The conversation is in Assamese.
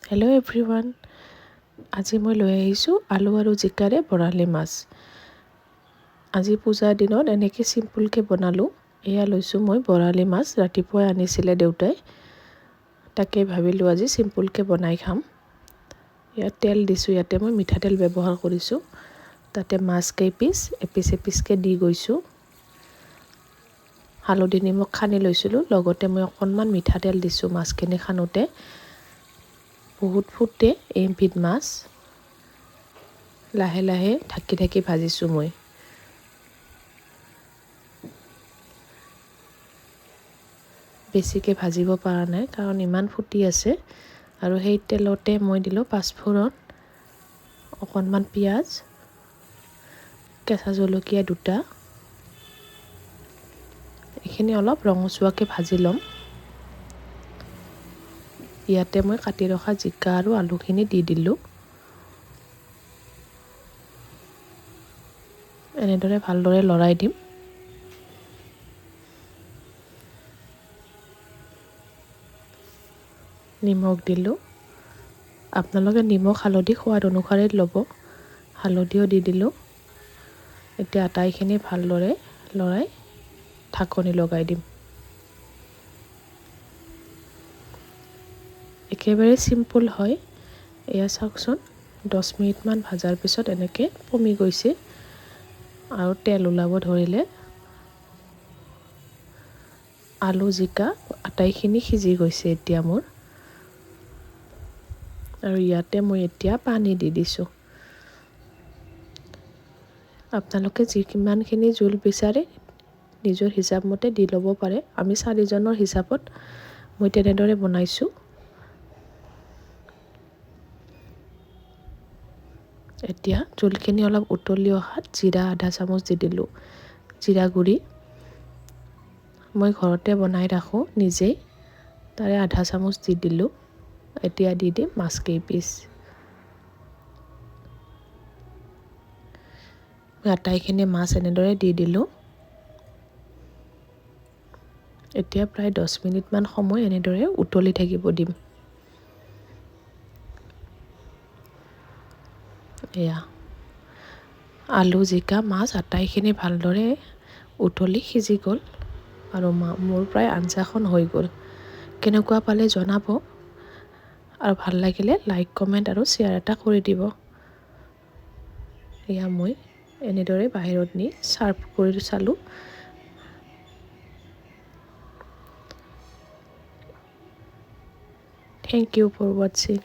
হেল্ল' এভৰিৱান, আজি মই লৈ আহিছোঁ আলু আৰু জিকাৰে বৰালি মাছ। আজি পূজাৰ দিনত এনেকৈ চিম্পুলকৈ বনালোঁ। এয়া লৈছোঁ মই বৰালি মাছ, ৰাতিপুৱাই আনিছিলে দেউতাই। তাকে ভাবিলোঁ আজি চিম্পুলকৈ বনাই খাম। ইয়াত তেল দিছোঁ, ইয়াতে মই মিঠাতেল ব্যৱহাৰ কৰিছোঁ। তাতে মাছ কেইপিচ এপিচকৈ দি গৈছোঁ। হালধি নিমখ সানি লৈছিলোঁ, লগতে মই অকণমান মিঠাতেল দিছোঁ মাছখিনি সানোতে। বহুত ফুটে এবিধ মাছ। লাহে লাহে ঢাকি ভাজিছোঁ মই। বেছিকৈ ভাজিব পৰা নাই কাৰণ ইমান ফুটি আছে। আৰু সেই তেলতে মই দিলোঁ পাঁচফোৰণ, অকণমান পিঁয়াজ, কেঁচা জলকীয়া দুটা। এইখিনি অলপ ৰঙচুৱাকৈ ভাজি ল'ম। ইয়াতে মই কাটি ৰখা জিকা আৰু আলুখিনি দি দিলোঁ। এনেদৰে ভালদৰে লৰাই দিম। নিমখ দিলোঁ। আপোনালোকে নিমখ হালধি সোৱাদ অনুসাৰে ল'ব। হালধিও দি দিলোঁ। এতিয়া আটাইখিনি ভালদৰে লৰাই ঢাকনি লগাই দিম। একেবাৰে চিম্পুল হয়। এয়া চাওকচোন, 10 মিনিটমান ভাজাৰ পিছত এনেকৈ পমি গৈছে আৰু তেল ওলাব ধৰিলে। আলু জিকা আটাইখিনি সিজি গৈছে এতিয়া মোৰ। আৰু ইয়াতে মই এতিয়া পানী দি দিছোঁ। আপোনালোকে যিমানখিনি জোল বিচাৰে নিজৰ হিচাপ মতে দি ল'ব পাৰে। আমি 4 জনৰ হিচাপত মই তেনেদৰে বনাইছোঁ। এতিয়া জোলখিনি অলপ উতলি অহাত জিৰা আধা চামুচ দি দিলোঁ। জিৰা গুড়ি মই ঘৰতে বনাই ৰাখোঁ নিজেই, তাৰে আধা চামুচ দি দিলোঁ। এতিয়া দি দিম মাছ কেইপিচ। আটাইখিনি মাছ এনেদৰে দি দিলোঁ। এতিয়া প্ৰায় 10 মিনিটমান সময় এনেদৰে উতলি থাকিব দিম। এয়া আলু জিকা মাছ আটাইখিনি ভালদৰে উতলি সিজি গ'ল আৰু মোৰ প্ৰায় আঞ্জাখন হৈ গ'ল। কেনেকুৱা পালে জনাব আৰু ভাল লাগিলে লাইক কমেণ্ট আৰু শ্বেয়াৰ এটা কৰি দিব। এয়া মই এনেদৰে বাহিৰত নি ছাৰ্ভ কৰি চালোঁ। Thank you for watching.